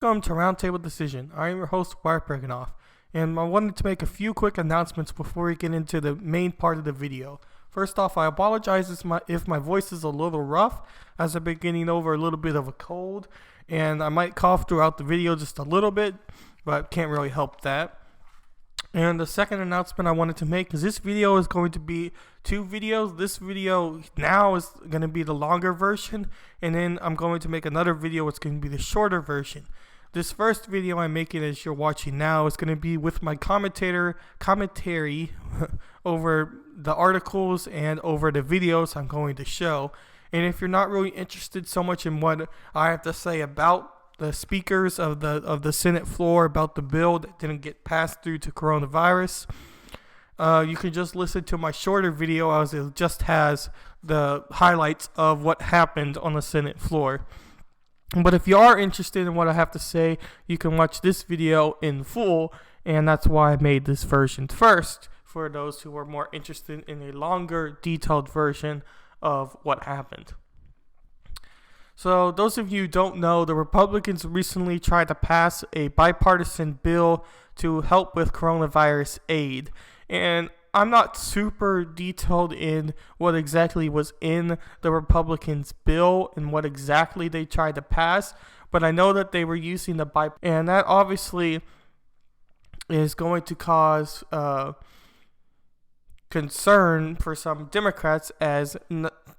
Welcome to Roundtable Decision. I am your host, Wyatt Bergenoff, and I wanted to make a few quick announcements before we get into the main part of the video. First off, I apologize if my voice is a little rough, as I've been getting over a little bit of a cold, and I might cough throughout the video just a little bit, but can't really help that. And the second announcement I wanted to make is this video is going to be two videos. This video now is going to be the longer version, and then I'm going to make another video. It's going to be the shorter version. This first video I'm making, as you're watching now, is going to be with my commentary over the articles and over the videos I'm going to show. And if you're not really interested so much in what I have to say about the speakers of the Senate floor about the bill that didn't get passed through to coronavirus, you can just listen to my shorter video, as it just has the highlights of what happened on the Senate floor. But if you are interested in what I have to say, you can watch this video in full, and that's why I made this version first, for those who are more interested in a longer, detailed version of what happened. So those of you who don't know, the Republicans recently tried to pass a bipartisan bill to help with coronavirus aid. And I'm not super detailed in what exactly was in the Republicans' bill and what exactly they tried to pass, but I know that they were using the and that obviously is going to cause concern for some Democrats, as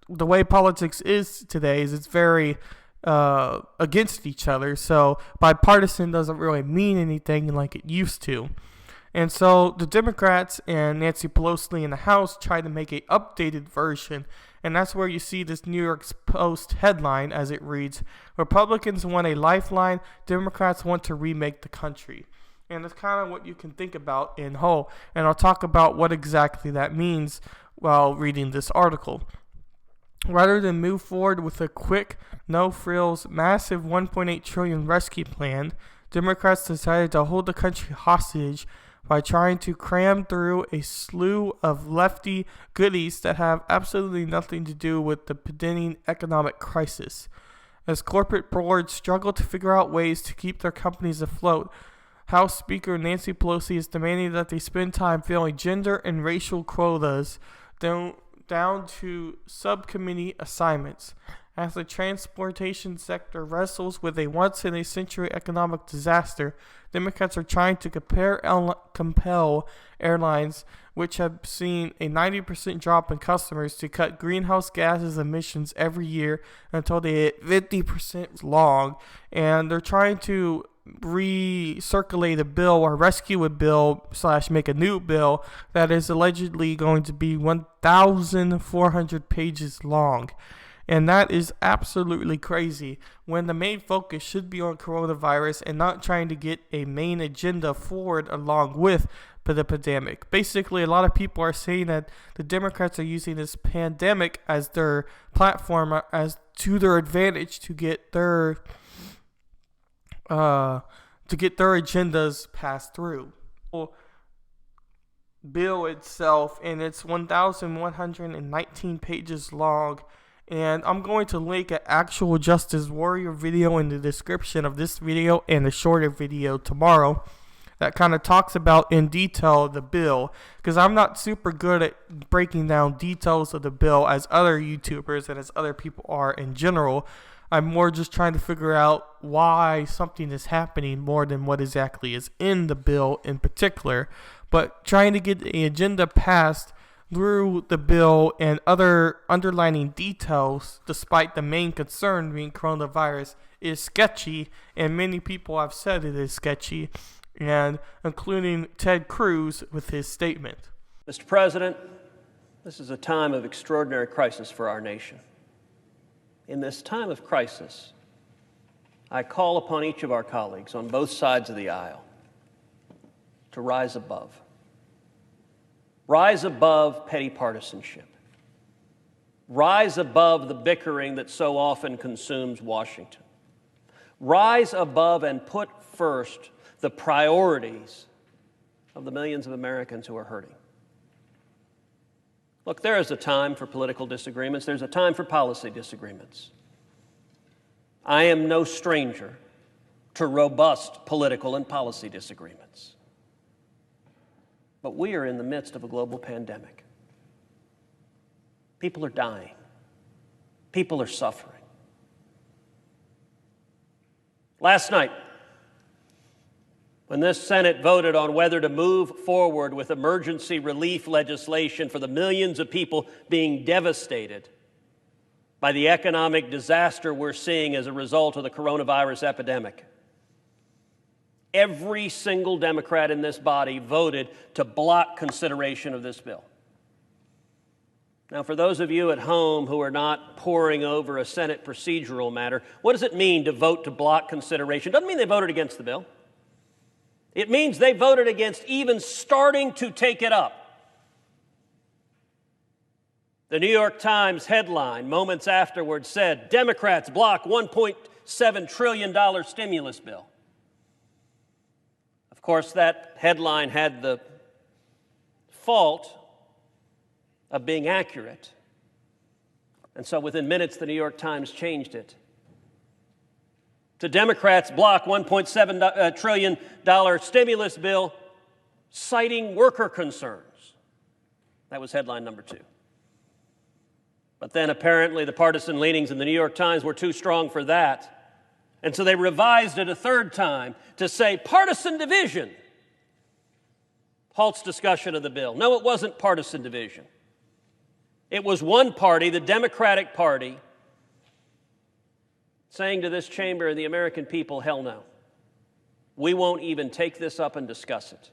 the way politics is today is it's very against each other. So bipartisan doesn't really mean anything like it used to. And so the Democrats and Nancy Pelosi in the House tried to make an updated version, and that's where you see this New York Post headline as it reads, "Republicans want a lifeline, Democrats want to remake the country." And that's kind of what you can think about in whole, and I'll talk about what exactly that means while reading this article. Rather than move forward with a quick, no-frills, massive $1.8 trillion rescue plan, Democrats decided to hold the country hostage by trying to cram through a slew of lefty goodies that have absolutely nothing to do with the pending economic crisis. As corporate boards struggle to figure out ways to keep their companies afloat, House Speaker Nancy Pelosi is demanding that they spend time filling gender and racial quotas down to subcommittee assignments. As the transportation sector wrestles with a once-in-a-century economic disaster, Democrats are trying to compel airlines, which have seen a 90% drop in customers, to cut greenhouse gases emissions every year until they hit 50% long. And they're trying to recirculate a bill or rescue a bill / make a new bill that is allegedly going to be 1,400 pages long. And that is absolutely crazy, when the main focus should be on coronavirus and not trying to get a main agenda forward along with the pandemic. Basically, a lot of people are saying that the Democrats are using this pandemic as their platform, as to their advantage to get their agendas passed through. Bill itself, and it's 1,119 pages long. And I'm going to link an actual Justice Warrior video in the description of this video and a shorter video tomorrow that kind of talks about in detail the bill, because I'm not super good at breaking down details of the bill as other YouTubers and as other people are in general. I'm more just trying to figure out why something is happening more than what exactly is in the bill in particular, but trying to get the agenda passed through the bill and other underlining details, despite the main concern being coronavirus, is sketchy, and many people have said it is sketchy, and including Ted Cruz with his statement. Mr. President, this is a time of extraordinary crisis for our nation. In this time of crisis, I call upon each of our colleagues on both sides of the aisle to rise above. Rise above petty partisanship. Rise above the bickering that so often consumes Washington. Rise above and put first the priorities of the millions of Americans who are hurting. Look, there is a time for political disagreements. There's a time for policy disagreements. I am no stranger to robust political and policy disagreements. But we are in the midst of a global pandemic. People are dying. People are suffering. Last night, when this Senate voted on whether to move forward with emergency relief legislation for the millions of people being devastated by the economic disaster we're seeing as a result of the coronavirus epidemic, every single Democrat in this body voted to block consideration of this bill. Now, for those of you at home who are not poring over a Senate procedural matter, what does it mean to vote to block consideration? Doesn't mean they voted against the bill. It means they voted against even starting to take it up. The New York Times headline moments afterwards said, Democrats block $1.7 trillion stimulus bill. Of course, that headline had the fault of being accurate. And so within minutes, the New York Times changed it to Democrats block $1.7 trillion stimulus bill, citing worker concerns. That was headline number 2. But then apparently the partisan leanings in the New York Times were too strong for that. And so they revised it a third time to say partisan division halts discussion of the bill. No, it wasn't partisan division. It was one party, the Democratic Party, saying to this chamber and the American people, hell no. We won't even take this up and discuss it.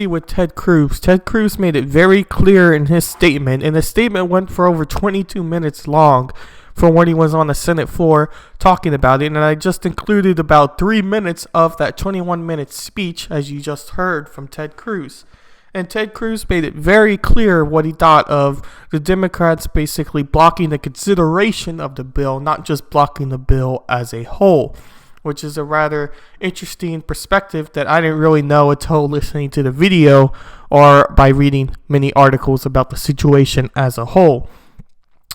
With Ted Cruz. Ted Cruz made it very clear in his statement, and the statement went for over 22 minutes long from when he was on the Senate floor talking about it, and I just included about 3 minutes of that 21-minute speech, as you just heard from Ted Cruz. And Ted Cruz made it very clear what he thought of the Democrats basically blocking the consideration of the bill, not just blocking the bill as a whole, which is a rather interesting perspective that I didn't really know until listening to the video or by reading many articles about the situation as a whole.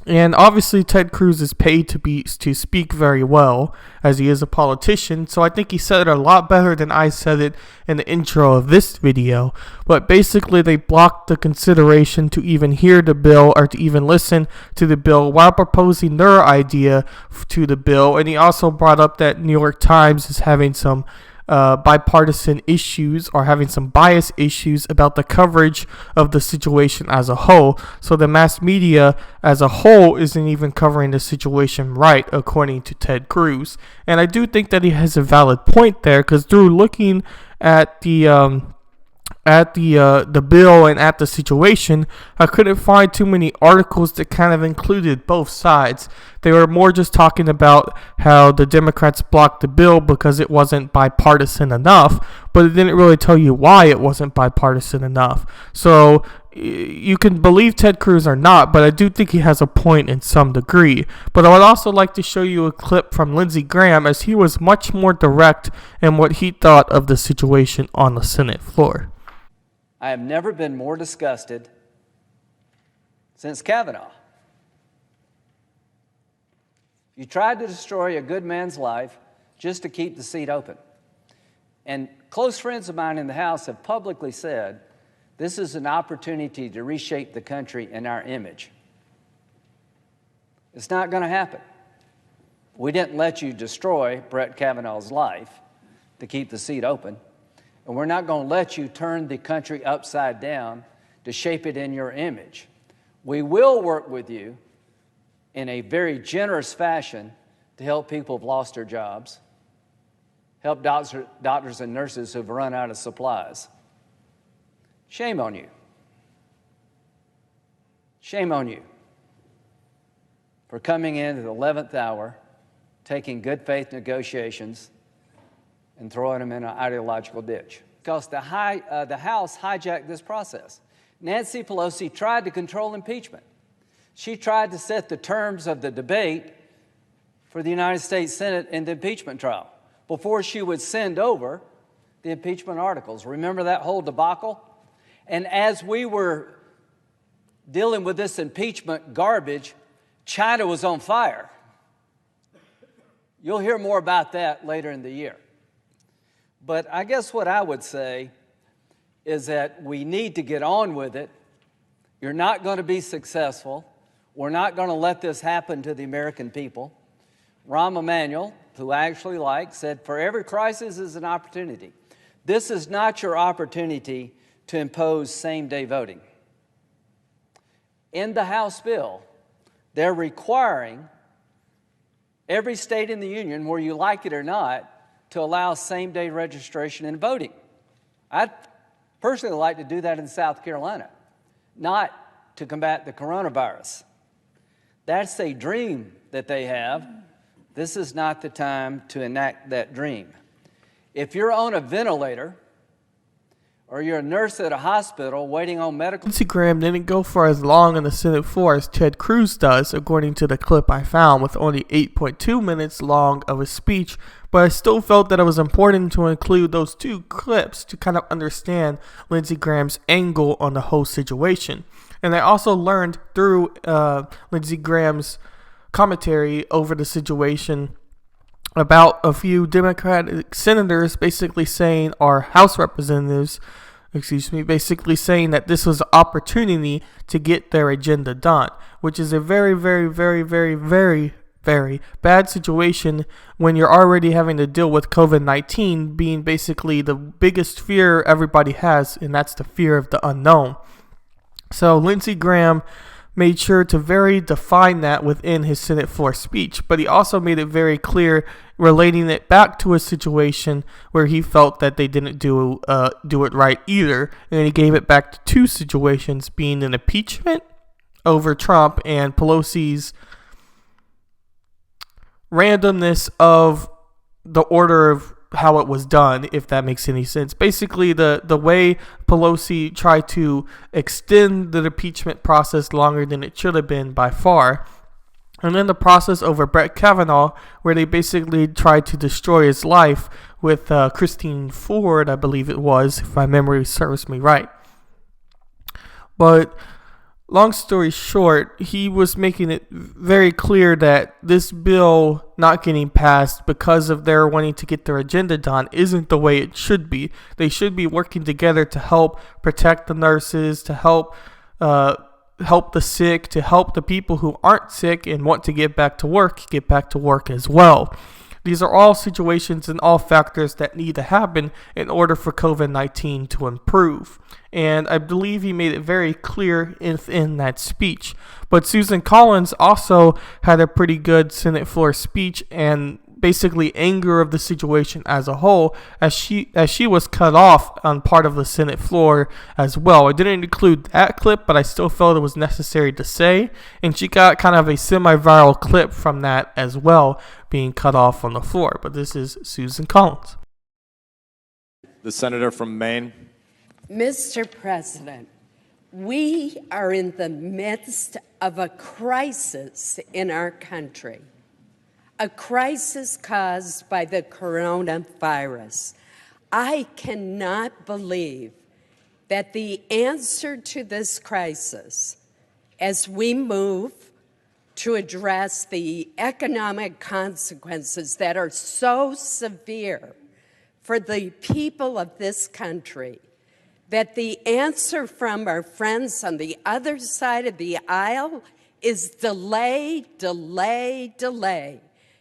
And obviously Ted Cruz is paid to speak very well, as he is a politician, so I think he said it a lot better than I said it in the intro of this video. But basically they blocked the consideration to even hear the bill or to even listen to the bill while proposing their idea to the bill. And he also brought up that New York Times is having some bipartisan issues or having some bias issues about the coverage of the situation as a whole. So the mass media as a whole isn't even covering the situation right, according to Ted Cruz. And I do think that he has a valid point there, because through looking at the bill and at the situation, I couldn't find too many articles that kind of included both sides. They were more just talking about how the Democrats blocked the bill because it wasn't bipartisan enough, but it didn't really tell you why it wasn't bipartisan enough. So you can believe Ted Cruz or not, but I do think he has a point in some degree. But I would also like to show you a clip from Lindsey Graham, as he was much more direct in what he thought of the situation on the Senate floor. I have never been more disgusted since Kavanaugh. You tried to destroy a good man's life just to keep the seat open. And close friends of mine in the House have publicly said this is an opportunity to reshape the country and our image. It's not going to happen. We didn't let you destroy Brett Kavanaugh's life to keep the seat open. And we're not going to let you turn the country upside down to shape it in your image. We will work with you in a very generous fashion to help people who've lost their jobs, help doctors and nurses who've run out of supplies. Shame on you. Shame on you for coming in at the 11th hour, taking good faith negotiations, and throwing them in an ideological ditch. Because the House hijacked this process. Nancy Pelosi tried to control impeachment. She tried to set the terms of the debate for the United States Senate in the impeachment trial before she would send over the impeachment articles. Remember that whole debacle? And as we were dealing with this impeachment garbage, China was on fire. You'll hear more about that later in the year. But I guess what I would say is that we need to get on with it. You're not going to be successful. We're not going to let this happen to the American people. Rahm Emanuel, who I actually like, said, for every crisis is an opportunity. This is not your opportunity to impose same-day voting. In the House bill, they're requiring every state in the union, where you like it or not, to allow same-day registration and voting. I'd personally like to do that in South Carolina, not to combat the coronavirus. That's a dream that they have. This is not the time to enact that dream. If you're on a ventilator or you're a nurse at a hospital waiting on medical... Lindsey Graham didn't go for as long on the Senate floor as Ted Cruz does, according to the clip I found, with only 8.2 minutes long of a speech, but I still felt that it was important to include those two clips to kind of understand Lindsey Graham's angle on the whole situation. And I also learned through Lindsey Graham's commentary over the situation about a few Democratic senators basically saying, or House representatives, basically saying that this was an opportunity to get their agenda done, which is a very, very, very, very, very, very bad situation when you're already having to deal with COVID-19 being basically the biggest fear everybody has, and that's the fear of the unknown. So Lindsey Graham made sure to very define that within his Senate floor speech, but he also made it very clear, relating it back to a situation where he felt that they didn't do it right either, and he gave it back to two situations, being an impeachment over Trump and Pelosi's randomness of the order of how it was done, if that makes any sense. Basically, the way Pelosi tried to extend the impeachment process longer than it should have been by far. And then the process over Brett Kavanaugh, where they basically tried to destroy his life with Christine Ford, I believe it was, if my memory serves me right. But long story short, he was making it very clear that this bill not getting passed because of their wanting to get their agenda done isn't the way it should be. They should be working together to help protect the nurses, to help the sick, to help the people who aren't sick and want to get back to work as well. These are all situations and all factors that need to happen in order for COVID-19 to improve. And I believe he made it very clear in that speech. But Susan Collins also had a pretty good Senate floor speech and basically anger of the situation as a whole, as she was cut off on part of the Senate floor as well. I didn't include that clip, but I still felt it was necessary to say, and she got kind of a semi-viral clip from that as well, being cut off on the floor. But this is Susan Collins. The senator from Maine. Mr. President, we are in the midst of a crisis in our country. A crisis caused by the coronavirus. I cannot believe that the answer to this crisis, as we move to address the economic consequences that are so severe for the people of this country, that the answer from our friends on the other side of the aisle is delay, delay, delay.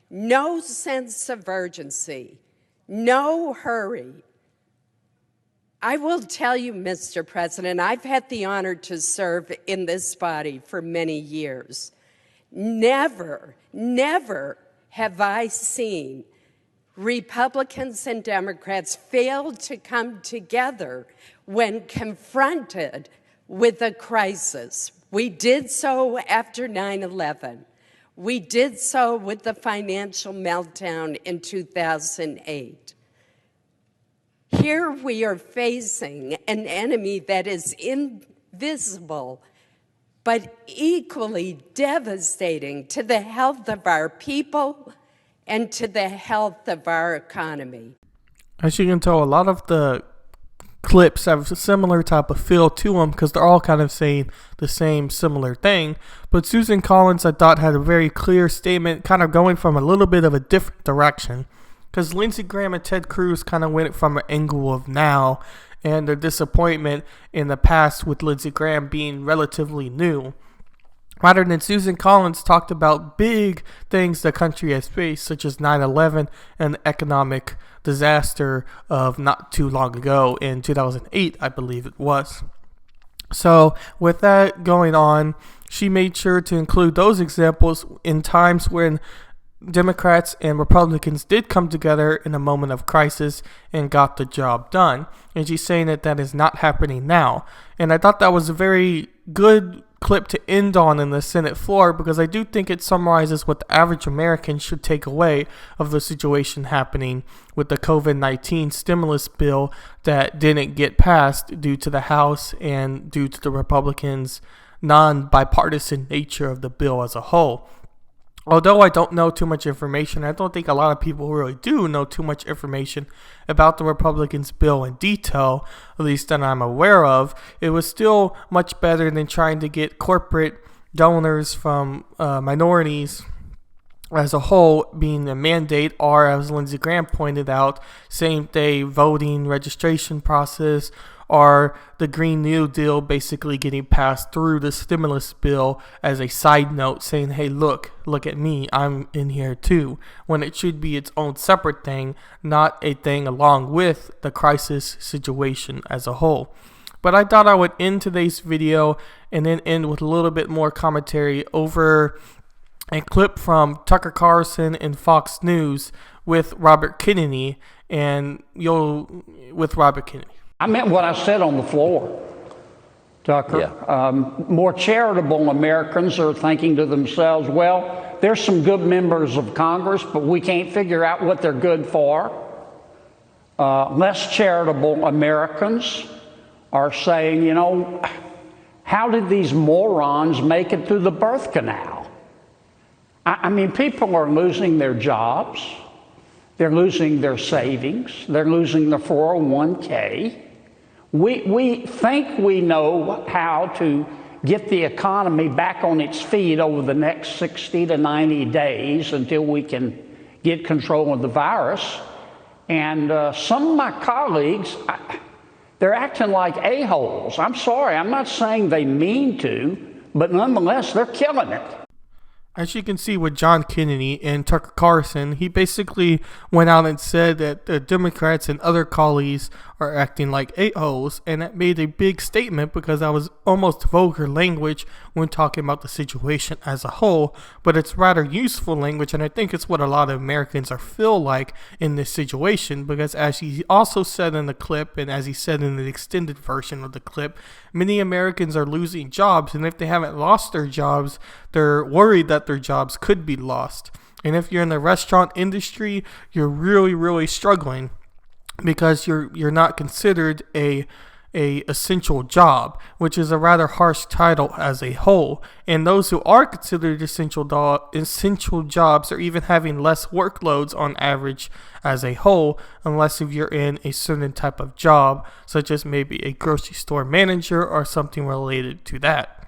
No sense of urgency, no hurry. I will tell you, Mr. President, I've had the honor to serve in this body for many years. Never, never have I seen Republicans and Democrats fail to come together when confronted with a crisis. We did so after 9/11. We did so with the financial meltdown in 2008. Here we are facing an enemy that is invisible, but equally devastating to the health of our people and to the health of our economy. As you can tell, a lot of the clips have a similar type of feel to them because they're all kind of saying the same similar thing. But Susan Collins, I thought, had a very clear statement, kind of going from a little bit of a different direction. because Lindsey Graham and Ted Cruz kind of went from an angle of now and their disappointment in the past with Lindsey Graham being relatively new. Rather than Susan Collins talked about big things the country has faced, such as 9/11 and the economic disaster of not too long ago in 2008, I believe it was. So with that going on, she made sure to include those examples in times when Democrats and Republicans did come together in a moment of crisis and got the job done. And she's saying that that is not happening now. And I thought that was a very good clip to end on in the Senate floor, because I do think it summarizes what the average American should take away of the situation happening with the COVID-19 stimulus bill that didn't get passed due to the House and due to the Republicans' non-bipartisan nature of the bill as a whole. Although I don't know too much information, I don't think a lot of people really do know too much information about the Republicans' bill in detail, at least that I'm aware of. It was still much better than trying to get corporate donors from minorities as a whole being a mandate, or as Lindsey Graham pointed out, same-day voting registration process, or the Green New Deal basically getting passed through the stimulus bill as a side note saying, hey, look at me, I'm in here too, when it should be its own separate thing, not a thing along with the crisis situation as a whole. But I thought I would end today's video and then end with a little bit more commentary over a clip from Tucker Carlson and Fox News with Robert Kennedy, with Robert Kennedy. I meant what I said on the floor, Tucker. Yeah. More charitable Americans are thinking to themselves, well, there's some good members of Congress, but we can't figure out what they're good for. Less charitable Americans are saying, you know, how did these morons make it through the birth canal? I mean, people are losing their jobs. They're losing their savings. They're losing their 401k. We think we know how to get the economy back on its feet over the next 60 to 90 days until we can get control of the virus. And some of my colleagues, they're acting like a-holes. I'm sorry, I'm not saying they mean to, but nonetheless, they're killing it. As you can see with John Kennedy and Tucker Carlson, he basically went out and said that the Democrats and other colleagues are acting like a-holes, and that made a big statement because that was almost vulgar language when talking about the situation as a whole, but it's rather useful language, and I think it's what a lot of Americans feel like in this situation, because as he also said in the clip, and as he said in the extended version of the clip, many Americans are losing jobs, and if they haven't lost their jobs, they're worried that their jobs could be lost. And if you're in the restaurant industry, you're really, really struggling because you're not considered a essential job, which is a rather harsh title as a whole. And those who are considered essential jobs are even having less workloads on average as a whole, unless if you're in a certain type of job, such as maybe a grocery store manager or something related to that.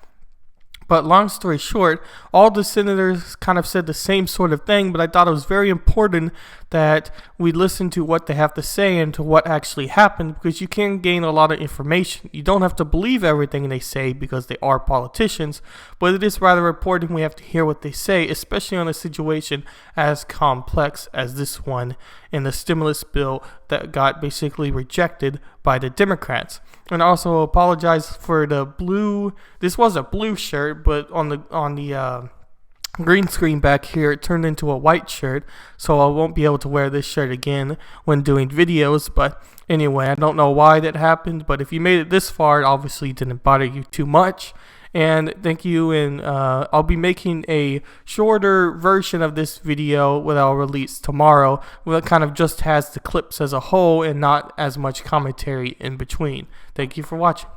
But long story short, all the senators kind of said the same sort of thing, but I thought it was very important that we listen to what they have to say and to what actually happened, because you can gain a lot of information. You don't have to believe everything they say because they are politicians, but it is rather important we have to hear what they say, especially on a situation as complex as this one in the stimulus bill that got basically rejected by the Democrats. And also apologize for the blue. This was a blue shirt, but on the green screen back here, it turned into a white shirt, so I won't be able to wear this shirt again when doing videos. But anyway, I don't know why that happened, but if you made it this far, it obviously didn't bother you too much. And thank you, and I'll be making a shorter version of this video that I'll release tomorrow, that kind of just has the clips as a whole and not as much commentary in between. Thank you for watching.